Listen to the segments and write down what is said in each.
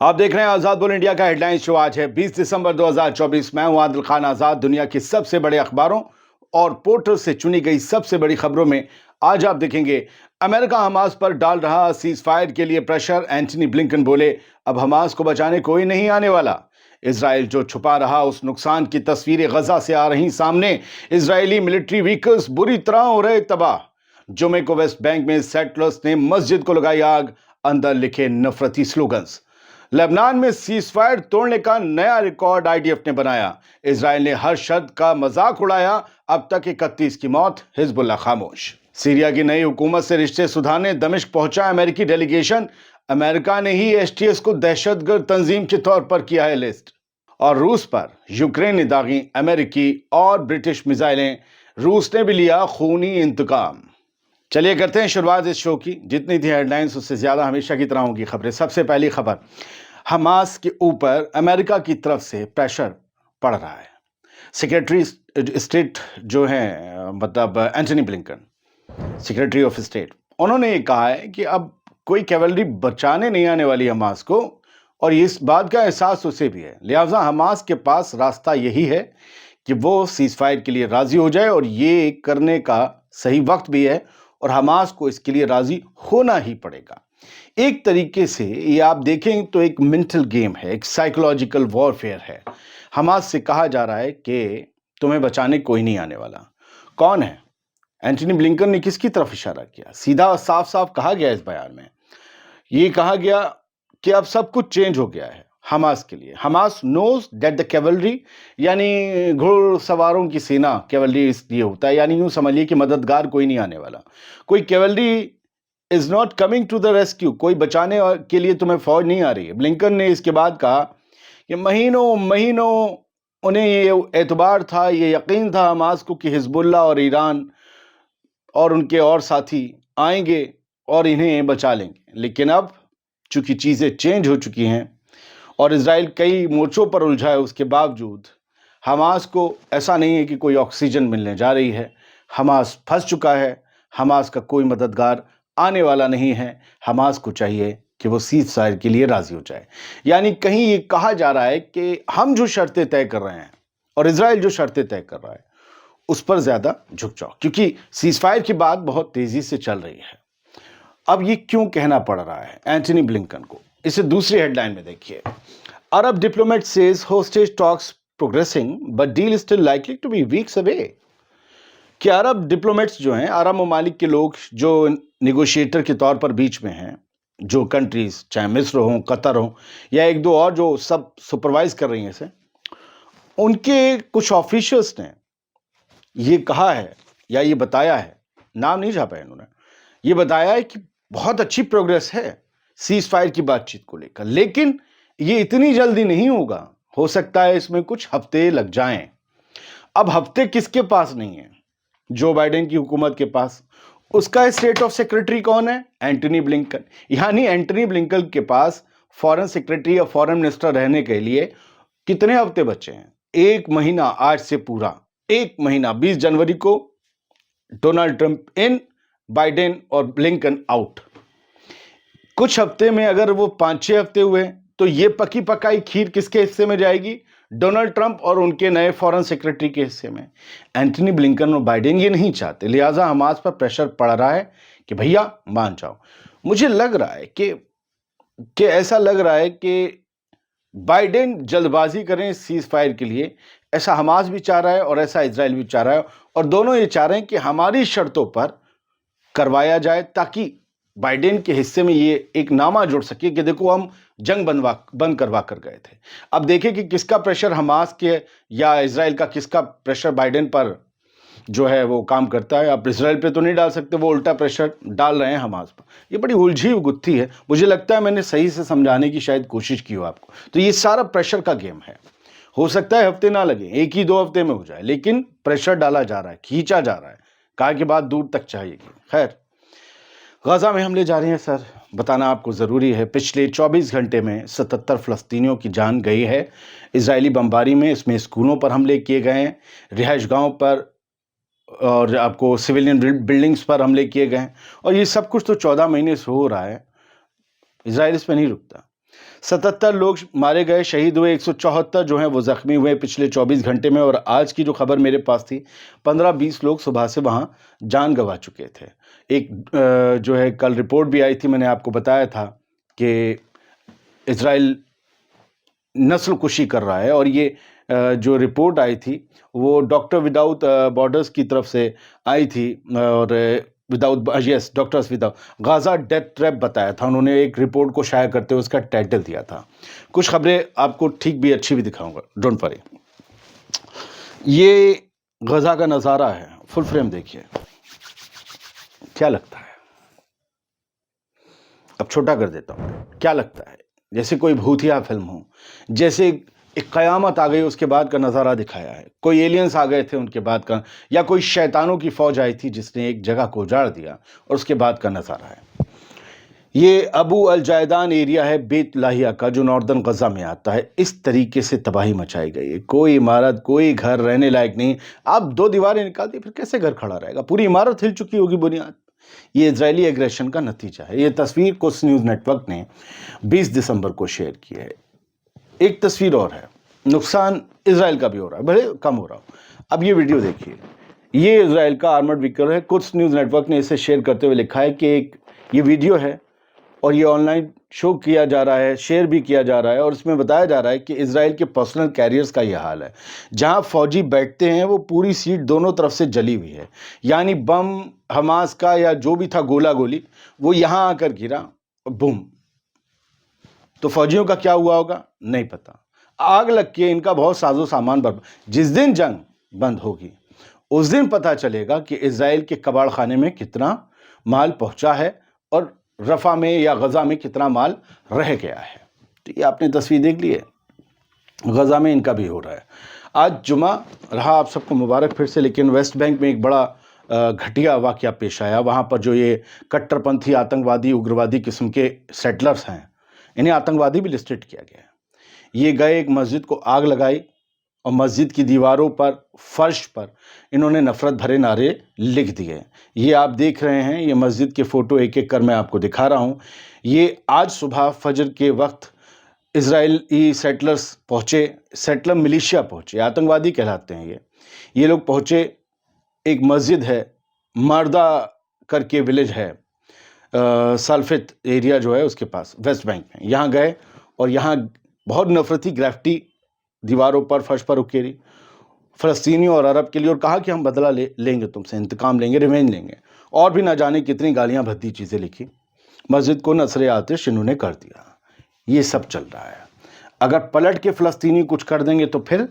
आप देख रहे हैं आजाद बोल इंडिया का हेडलाइंस शो। आज है 20 दिसंबर 2024। मैं हूं आदिल खान आजाद। दुनिया के सबसे बड़े अखबारों और पोर्टल से चुनी गई सबसे बड़ी खबरों में आज आप देखेंगे अमेरिका हमास पर डाल रहा सीज फायर के लिए प्रेशर। एंटनी ब्लिंकन बोले अब हमास को बचाने कोई नहीं आने वाला। इजराइल जो छुपा रहा उस नुकसान की तस्वीरें गजा से आ रही सामने। इजरायली मिलिट्री व्हीकल्स बुरी तरह हो रहे तबाह। जुमे को वेस्ट बैंक में सेटलर्स ने मस्जिद को लगाई आग, अंदर लिखे नफरती स्लोगन्स। लेबनान में सीज फायर तोड़ने का नया रिकॉर्ड आईडीएफ ने बनाया। इजराइल ने हर शर्त का मजाक उड़ाया, अब तक 31 की मौत, हिजबुल्लाह खामोश। सीरिया की नई हुकूमत से रिश्ते सुधारने दमिश्क पहुंचा अमेरिकी डेलीगेशन। अमेरिका ने ही एसटीएस को दहशतगर्द तंजीम के तौर पर किया है लिस्ट। और रूस पर यूक्रेन ने दागी अमेरिकी और ब्रिटिश मिसाइलें, रूस ने भी लिया खूनी इंतकाम। चलिए करते हैं शुरुआत इस शो की। जितनी थी हेडलाइंस उससे ज्यादा हमेशा की तरह होंगी खबरें। सबसे पहली खबर, हमास के ऊपर अमेरिका की तरफ से प्रेशर पड़ रहा है। सेक्रेटरी स्टेट जो है, मतलब Antony Blinken, secretary of state, उन्होंने ये कहा है कि अब कोई कैवलरी बचाने नहीं आने वाली हमास को, और इस बात का एहसास उसे भी है। लिहाजा हमास के पास रास्ता यही है कि वो सीज फायर के लिए राजी हो जाए, और ये करने का सही वक्त भी है, और हमास को इसके लिए राजी होना ही पड़ेगा। एक तरीके से ये आप देखें तो एक मेंटल गेम है, एक साइकोलॉजिकल वॉरफेयर है। हमास से कहा जा रहा है कि तुम्हें बचाने कोई नहीं आने वाला। कौन है? एंटनी ब्लिंकन ने किसकी तरफ इशारा किया? सीधा और साफ साफ कहा गया इस बयान में, ये कहा गया कि अब सब कुछ चेंज हो गया है हमास के लिए। Hamas knows that the cavalry, यानी घुड़सवारों की सेना, कैवलरी इसलिए होता है, यानी यूं समझिए कि मददगार कोई नहीं आने वाला। कोई cavalry is not coming to the rescue, कोई बचाने के लिए तुम्हें फौज नहीं आ रही है। ब्लिंकन ने इसके बाद कहा कि महीनों महीनों उन्हें ये एतबार था, ये यकीन था हमास को कि हिजबुल्लाह और ईरान और उनके और साथी आएंगे और इन्हें बचा लेंगे। लेकिन अब चूंकि चीज़ें चेंज हो चुकी हैं और इजराइल कई मोर्चों पर उलझा है, उसके बावजूद हमास को ऐसा नहीं है कि कोई ऑक्सीजन मिलने जा रही है। हमास फंस चुका है, हमास का कोई मददगार आने वाला नहीं है। हमास को चाहिए कि वो सीज फायर के लिए राजी हो जाए। यानी कहीं ये कहा जा रहा है कि हम जो शर्तें तय कर रहे हैं और इजराइल जो शर्तें तय कर रहा है उस पर ज्यादा झुक जाओ, क्योंकि सीज फायर की बात बहुत तेजी से चल रही है। अब ये क्यों कहना पड़ रहा है एंटनी ब्लिंकन को, इसे दूसरी हेडलाइन में देखिए। Arab diplomat says hostage talks progressing but deal still likely to be weeks away. कि अरब डिप्लोमेट्स जो हैं, अरब ममालिक के लोग जो निगोशिएटर के तौर पर बीच में हैं, जो कंट्रीज चाहे मिस्र हो, कतर हो या एक दो और जो सब सुपरवाइज कर रही हैं इसे, उनके कुछ ऑफिशियल्स ने ये कहा है या ये बताया है, नाम नहीं छापा है इन्होंने, ये बताया है कि बहुत अच्छी प्रोग्रेस है सीज फायर की बातचीत को लेकर, लेकिन ये इतनी जल्दी नहीं होगा, हो सकता है इसमें कुछ हफ्ते लग जाएं। अब हफ्ते किसके पास नहीं है? जो बाइडेन की हुकूमत के पास। उसका स्टेट ऑफ सेक्रेटरी कौन है? Antony Blinken. यानी एंटनी ब्लिंकन के पास फॉरेन सेक्रेटरी या फॉरेन मिनिस्टर रहने के लिए कितने हफ्ते बचे हैं? 1 महीना आज से पूरा 1 महीना। 20 जनवरी को डोनाल्ड ट्रंप इन, बाइडेन और ब्लिंकन आउट। कुछ हफ्ते में अगर वो 5-6 हफ्ते हुए तो ये पकी पकाई खीर किसके हिस्से में जाएगी? डोनाल्ड ट्रंप और उनके नए फॉरेन सेक्रेटरी के हिस्से में। एंटनी ब्लिंकन और बाइडेन ये नहीं चाहते, लिहाजा हमास पर प्रेशर पड़ रहा है कि भैया मान जाओ। मुझे लग रहा है कि ऐसा लग रहा है कि बाइडेन जल्दबाजी करें सीज फायर के लिए, ऐसा हमास भी चाह रहा है और ऐसा इजराइल भी चाह रहा है, और दोनों ये चाह रहे हैं कि हमारी शर्तों पर करवाया जाए ताकि बाइडेन के हिस्से में ये एक नामा जुड़ सके कि देखो हम जंग बंद करवा कर गए थे। अब देखें कि किसका प्रेशर हमास के या इजराइल का, किसका प्रेशर बाइडेन पर जो है वो काम करता है। अब इजराइल पे तो नहीं डाल सकते, वो उल्टा प्रेशर डाल रहे हैं हमास पर। ये बड़ी उलझी हुई गुत्थी है। मुझे लगता है मैंने सही से समझाने की शायद कोशिश की हो आपको। तो ये सारा प्रेशर का गेम है। हो सकता है हफ्ते ना लगे, 1 ही 2 हफ्ते में हो जाए, लेकिन प्रेशर डाला जा रहा है, खींचा जा रहा है, कहा कि बात दूर तक चाहिए। खैर, गजा में हमले जारी हैं सर, बताना आपको ज़रूरी है। पिछले 24 घंटे में 77 फ़लस्तीनियों की जान गई है इजरायली बमबारी में। इसमें स्कूलों पर हमले किए गए हैं, रिहाइश गाँव पर और आपको सिविलियन बिल्डिंग्स पर हमले किए गए हैं, और ये सब कुछ तो 14 महीने से हो रहा है। इजराइल इस पर नहीं रुकता। 77 लोग मारे गए, शहीद हुए, 174 जो हैं वो जख्मी हुए पिछले 24 घंटे में। और आज की जो खबर मेरे पास थी, 15-20 लोग सुबह से वहाँ जान गंवा चुके थे। एक जो है कल रिपोर्ट भी आई थी, मैंने आपको बताया था कि इजराइल नस्ल कुशी कर रहा है, और ये जो रिपोर्ट आई थी वो डॉक्टर विदाउट बॉर्डर्स की तरफ से आई थी, और without yes doctors without Gaza death trap बताया था उन्होंने, एक रिपोर्ट को शाया करते हुए उसका टाइटल दिया था। कुछ खबरें आपको ठीक भी अच्छी भी दिखाऊंगा, डोंट वरी। ये गाजा का नज़ारा है, फुल फ्रेम देखिए, क्या लगता है? अब छोटा कर देता हूँ, क्या लगता है? जैसे कोई भूतिया फिल्म हो, जैसे एक क़यामत आ गई उसके बाद का नज़ारा दिखाया है, कोई एलियंस आ गए थे उनके बाद का, या कोई शैतानों की फौज आई थी जिसने एक जगह को उजाड़ दिया, और उसके बाद का नज़ारा है। ये अबू अल जायदान एरिया है बेत लाहिया का, जो नॉर्दर्न गजा में आता है। इस तरीके से तबाही मचाई गई है, कोई इमारत कोई घर रहने लायक नहीं। आप 2 दीवारें निकाल दी, फिर कैसे घर खड़ा रहेगा? पूरी इमारत हिल चुकी होगी बुनियाद। ये इजरायली एग्रेशन का नतीजा है। ये तस्वीर कुछ न्यूज़ नेटवर्क ने 20 दिसंबर को शेयर की है। एक तस्वीर और है, नुकसान इजराइल का भी हो रहा है, भले कम हो रहा हो। अब ये वीडियो देखिए, ये इजराइल का आर्मर्ड व्हीकल है। कुछ न्यूज़ नेटवर्क ने इसे शेयर करते हुए लिखा है कि एक ये वीडियो है और ये ऑनलाइन शो किया जा रहा है, शेयर भी किया जा रहा है, और इसमें बताया जा रहा है कि इजराइल के पर्सनल कैरियर्स का ये हाल है। जहां फौजी बैठते हैं वो पूरी सीट दोनों तरफ से जली हुई है, यानी बम हमास का या जो भी था गोला गोली वो यहाँ आकर गिरा, बूम। तो फौजियों का क्या हुआ होगा नहीं पता। आग लग के इनका बहुत साजो सामान बर्बाद। जिस दिन जंग बंद होगी उस दिन पता चलेगा कि इजराइल के कबाड़ खाने में कितना माल पहुंचा है और रफा में या गजा में कितना माल रह गया है। तो ये आपने तस्वीर देख ली है, गजा में इनका भी हो रहा है। आज जुमा रहा, आप सबको मुबारक फिर से। लेकिन वेस्ट बैंक में एक बड़ा घटिया वाक़या पेश आया। वहाँ पर जो ये कट्टरपंथी आतंकवादी उग्रवादी किस्म के सेटलर्स हैं, इन्हें आतंकवादी भी लिस्टेड किया गया है। ये गए एक मस्जिद को आग लगाई और मस्जिद की दीवारों पर, फर्श पर इन्होंने नफ़रत भरे नारे लिख दिए। ये आप देख रहे हैं, ये मस्जिद के फ़ोटो एक एक कर मैं आपको दिखा रहा हूँ। ये आज सुबह फजर के वक्त इजरायली सेटलर्स पहुँचे, सेटलर मिलिशिया पहुँचे, आतंकवादी कहलाते हैं ये लोग पहुँचे। एक मस्जिद है, मर्दा करके विलेज है, साल्फित एरिया जो है उसके पास वेस्ट बैंक में, यहाँ गए और यहाँ बहुत नफरती ग्राफिटी दीवारों पर, फर्श पर उकेरी फ़लस्तीनियों और अरब के लिए, और कहा कि हम बदला लेंगे तुमसे, इंतकाम लेंगे, रिवेंज लेंगे, और भी ना जाने कितनी गालियां भद्दी चीज़ें लिखी। मस्जिद को नसरे आतिश इन्होंने कर दिया। ये सब चल रहा है। अगर पलट के फ़लस्तीनी कुछ कर देंगे तो फिर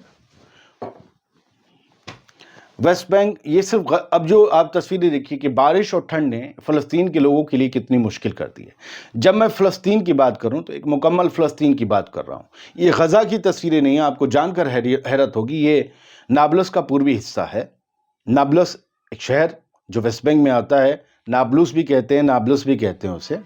वेस्ट बैंक, ये सिर्फ अब जो आप तस्वीरें देखिए कि बारिश और ठंड ने फ़लस्तीन के लोगों के लिए कितनी मुश्किल कर दी है। जब मैं फ़लस्तीन की बात करूं तो एक मुकम्मल फ़लस्तीन की बात कर रहा हूं। ये गज़ा की तस्वीरें नहीं हैं, आपको जानकर हैरत होगी। ये नाब्लस का पूर्वी हिस्सा है। नाब्लस एक शहर जो वेस्ट बैंक में आता है, नाब्लुस भी कहते हैं, नाब्लस भी कहते हैं, उसे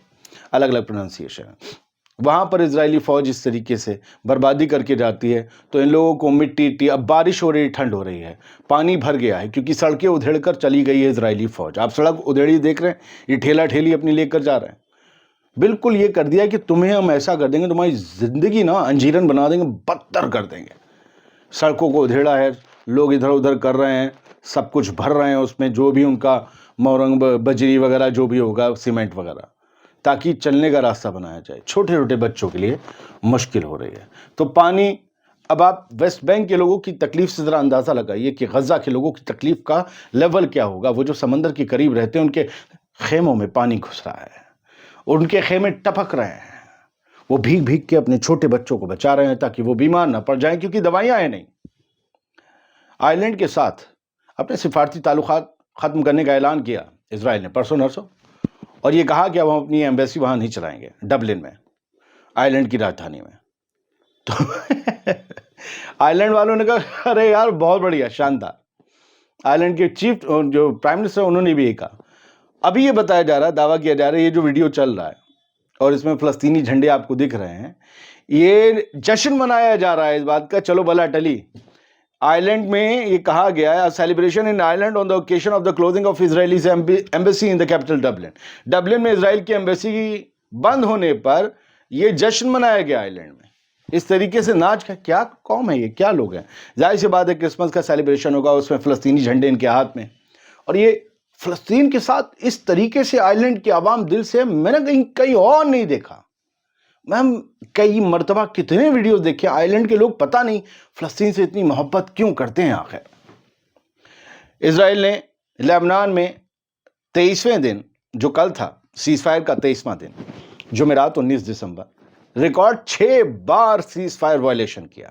अलग अलग प्रोनाउंसिएशन है। वहाँ पर इजरायली फ़ौज इस तरीके से बर्बादी करके जाती है तो इन लोगों को मिट्टी, अब बारिश हो रही, ठंड हो रही है, पानी भर गया है क्योंकि सड़कें उधेड़ कर चली गई है इजरायली फ़ौज। आप सड़क उधेड़ी देख रहे हैं, ये ठेला ठेली अपनी लेकर जा रहे हैं। बिल्कुल ये कर दिया कि तुम्हें हम ऐसा कर देंगे, तुम्हारी ज़िंदगी ना अंजीरन बना देंगे, बदतर कर देंगे। सड़कों को उधेड़ा है, लोग इधर उधर कर रहे हैं, सब कुछ भर रहे हैं उसमें, जो भी उनका मोरंग बजरी वगैरह जो भी होगा, सीमेंट वगैरह, ताकि चलने का रास्ता बनाया जाए। छोटे छोटे बच्चों के लिए मुश्किल हो रही है। तो पानी, अब आप वेस्ट बैंक के लोगों की तकलीफ़ से ज़रा अंदाज़ा लगाइए कि गज़ा के लोगों की तकलीफ़ का लेवल क्या होगा। वो जो समंदर के करीब रहते हैं, उनके खेमों में पानी घुस रहा है, उनके खेमे टपक रहे हैं, वो भीग भीग के अपने छोटे बच्चों को बचा रहे हैं ताकि वो बीमार ना पड़ जाएं, क्योंकि दवाइयाँ हैं नहीं। आयरलैंड के साथ अपने सिफारती ताल्लुकात ख़त्म करने का ऐलान किया इजराइल ने परसों नरसों, और ये कहा कि अब हम अपनी एम्बेसी वहाँ नहीं चलाएंगे, डबलिन में, आयरलैंड की राजधानी में। तो आयरलैंड वालों ने कहा अरे यार बहुत बढ़िया, शानदार। आयरलैंड के चीफ जो प्राइम मिनिस्टर, उन्होंने भी ये कहा। अभी ये बताया जा रहा है, दावा किया जा रहा है, ये जो वीडियो चल रहा है और इसमें फ़लस्तीनी झंडे आपको दिख रहे हैं, ये जश्न मनाया जा रहा है इस बात का, चलो भला टली। आयरलैंड में ये कहा गया है, celebration in Ireland on the occasion of the closing of Israeli embassy in the capital Dublin. Dublin में इजराइल की एम्बेसी बंद होने पर یہ جشن منایا گیا آئرلینڈ میں. اس طریقے سے ناچ کا کیا قوم ہے یہ, کیا لوگ ہیں. ظاہر سی بات ہے کرسمس کا سیلیبریشن ہوگا, اس میں فلسطینی جھنڈے ان کے ہاتھ میں, اور یہ فلسطین کے ساتھ اس طریقے سے آئرلینڈ کے عوام دل سے میں نے کہیں اور نہیں دیکھا. میں کئی مرتبہ کتنے ویڈیوز دیکھے, آئرلینڈ کے لوگ پتہ نہیں فلسطین سے اتنی محبت کیوں کرتے ہیں آخر. اسرائیل نے لبنان میں 23ویں دن, جو کل تھا سیز فائر کا 23واں دن, جمعرات 19 دسمبر, ریکارڈ 6 بار سیز فائر وائلیشن کیا.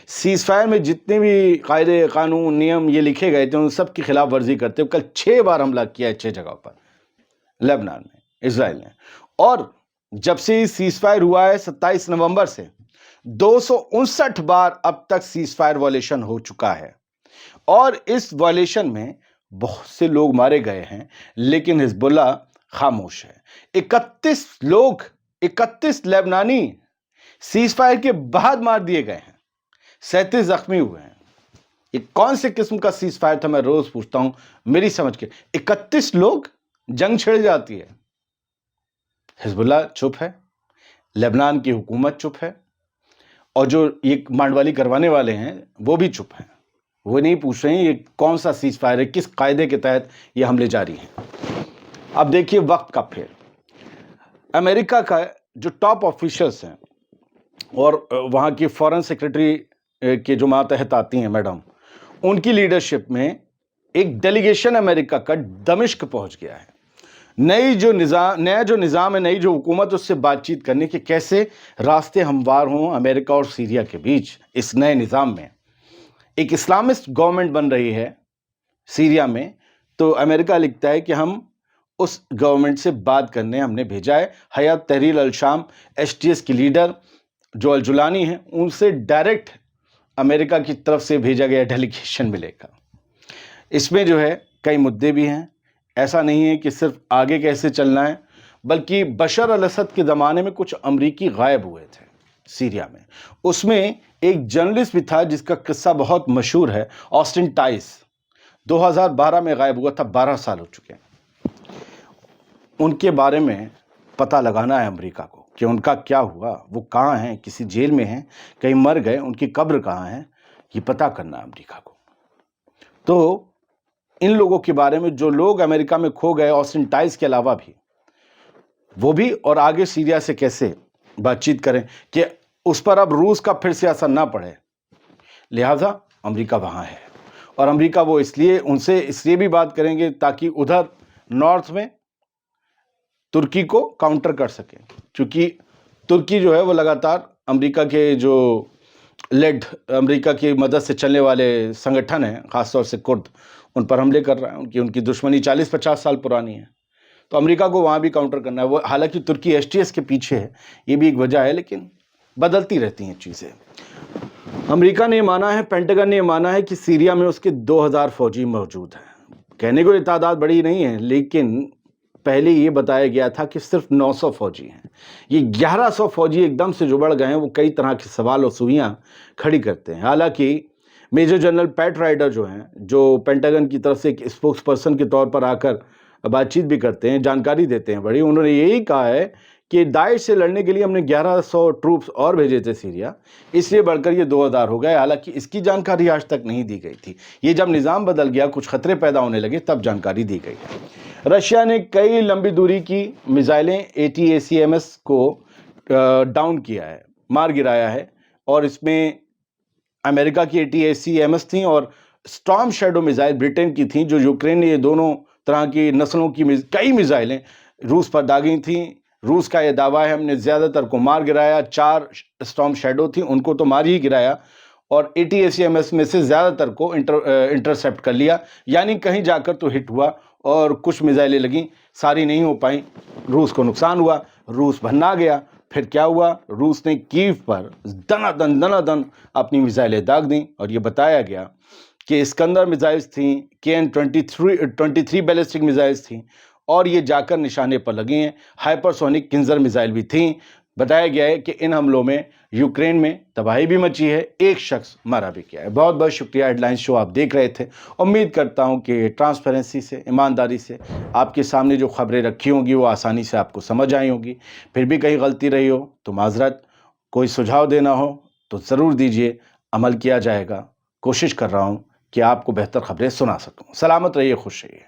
سیز فائر میں جتنے بھی قاعدے قانون نیم یہ لکھے گئے تھے ان سب کی خلاف ورزی کرتے ہوئے کل 6 بار حملہ کیا ہے 6 جگہوں پر لبنان میں اسرائیل نے. اور جب سے سیز فائر ہوا ہے 27 نومبر سے 259 بار اب تک سیز فائر وائلیشن ہو چکا ہے, اور اس وائلیشن میں بہت سے لوگ مارے گئے ہیں لیکن حزب اللہ خاموش ہے. 31 لبنانی سیز فائر کے بعد مار دیے گئے ہیں, 37 زخمی ہوئے ہیں. یہ کون سے قسم کا سیز فائر تھا, میں روز پوچھتا ہوں میری سمجھ کے. 31 لوگ, جنگ چھڑ جاتی ہے. حزب اللہ چپ ہے, لبنان کی حکومت چپ ہے, اور جو یہ مانڈوالی کروانے والے ہیں وہ بھی چپ ہیں. وہ نہیں پوچھ رہے ہیں یہ کون سا سیز فائر ہے, کس قاعدے کے تحت یہ حملے جاری ہیں. اب دیکھیے وقت کا پھر, امریکہ کا جو ٹاپ آفیشلز ہیں اور وہاں کی فارن سیکرٹری کے جو ماتحت آتی ہیں میڈم, ان کی لیڈرشپ میں ایک ڈیلیگیشن امریکہ کا دمشق پہنچ گیا ہے. نیا جو نظام ہے, نئی جو حکومت, اس سے بات چیت کرنے کے کیسے راستے ہموار ہوں امریکہ اور سیریا کے بیچ. اس نئے نظام میں ایک اسلامسٹ گورنمنٹ بن رہی ہے سیریا میں, تو امریکہ لکھتا ہے کہ ہم اس گورنمنٹ سے بات کرنے ہم نے بھیجا ہے. حیات تحریر الشام HTS کی لیڈر جو الجولانی ہیں, ان سے ڈائریکٹ امریکہ کی طرف سے بھیجا گیا ڈیلیگیشن ملے گا. اس میں جو ہے کئی مدعے بھی ہیں. ایسا نہیں ہے کہ صرف آگے کیسے چلنا ہے, بلکہ بشار الاسد کے زمانے میں کچھ امریکی غائب ہوئے تھے سیریا میں. اس میں ایک جرنلسٹ بھی تھا جس کا قصہ بہت مشہور ہے, آسٹن ٹائس, 2012 میں غائب ہوا تھا, 12 سال ہو چکے ہیں. ان کے بارے میں پتہ لگانا ہے امریکہ کو کہ ان کا کیا ہوا, وہ کہاں ہیں, کسی جیل میں ہیں, کہیں مر گئے, ان کی قبر کہاں ہے, یہ پتہ کرنا ہے امریکہ کو. تو ان لوگوں کے بارے میں جو لوگ امریکہ میں کھو گئے, آسٹن ٹائس کے علاوہ بھی, وہ بھی, اور آگے سیریا سے کیسے بات چیت کریں کہ اس پر اب روس کا پھر سے اثر نہ پڑے. لہٰذا امریکہ وہاں ہے, اور امریکہ وہ اس لیے بھی بات کریں گے تاکہ ادھر نارتھ میں ترکی کو کاؤنٹر کر سکیں, کیونکہ ترکی جو ہے وہ لگاتار امریکہ کے جو امریکہ کی مدد سے چلنے والے سنگٹھن ہیں, خاص طور سے کرد, ان پر حملے کر رہا ہے. ان کی دشمنی 40-50 سال پرانی ہے, تو امریکہ کو وہاں بھی کاؤنٹر کرنا ہے. وہ حالانکہ ترکی HTS کے پیچھے ہے, یہ بھی ایک وجہ ہے, لیکن بدلتی رہتی ہیں چیزیں. امریکہ نے مانا ہے, پینٹاگن نے مانا ہے کہ سیریا میں اس کے 2000 فوجی موجود ہیں. کہنے کو یہ تعداد بڑی نہیں ہے, لیکن پہلے یہ بتایا گیا تھا کہ صرف 900 فوجی ہیں. یہ 1100 فوجی ایک دم سے جو بڑھ گئے ہیں, وہ کئی طرح کے سوال اور سوئیاں کھڑی کرتے ہیں. حالانکہ میجر جنرل پیٹ رائڈر جو ہیں, جو پینٹاگن کی طرف سے ایک اسپوکس پرسن کے طور پر آ کر بات چیت بھی کرتے ہیں, جانکاری دیتے ہیں بڑی, انہوں نے یہی کہا ہے کہ داعش سے لڑنے کے لیے ہم نے 1100 ٹروپس اور بھیجے تھے سیریا, اس لیے بڑھ کر یہ 2000 ہو گئے. حالانکہ اس کی جانکاری آج تک نہیں دی گئی تھی. یہ جب نظام بدل گیا, کچھ خطرے پیدا ہونے لگے, تب جانکاری دی گئی. رشیا نے کئی لمبی دوری کی میزائلیں ATACMS کو ڈاؤن کیا ہے, مار گرایا ہے, اور اس میں امریکہ کی ATACMS تھیں اور اسٹارم شیڈو میزائل برٹن کی تھیں, جو یوکرین نے یہ دونوں طرح کی نسلوں کی کئی میزائلیں روس پر داغی تھیں. روس کا یہ دعویٰ ہے ہم نے زیادہ تر کو مار گرایا, 4 اسٹارم شیڈو تھیں ان کو تو مار ہی گرایا, اور ATACMS میں سے زیادہ تر کو انٹرسیپٹ کر لیا. یعنی کہیں جا کر تو ہٹ ہوا, اور کچھ میزائلیں لگیں, ساری نہیں ہو پائیں, روس کو نقصان ہوا, روس بھنا گیا. پھر کیا ہوا, روس نے کیو پر دنا دن اپنی میزائلیں داغ دیں, اور یہ بتایا گیا کہ اسکندر میزائلز تھیں, KN-23 بیلسٹک میزائلز تھیں, اور یہ جا کر نشانے پر لگی ہیں. ہائپر سونک کنزر میزائل بھی تھیں. بتایا گیا ہے کہ ان حملوں میں यूक्रेन में तबाही भी मची है, एक शख्स मारा भी गया है। बहुत बहुत शुक्रिया। हेडलाइंस शो आप देख रहे थे। उम्मीद करता हूं कि ट्रांसपेरेंसी से, ईमानदारी से आपके सामने जो खबरें रखी होंगी वो आसानी से आपको समझ आई होंगी। फिर भी कहीं गलती रही हो तो माजरत। कोई सुझाव देना हो तो ज़रूर दीजिए, अमल किया जाएगा। कोशिश कर रहा हूं कि आपको बेहतर खबरें सुना सकूं। सलामत रहिए, खुश रहिए।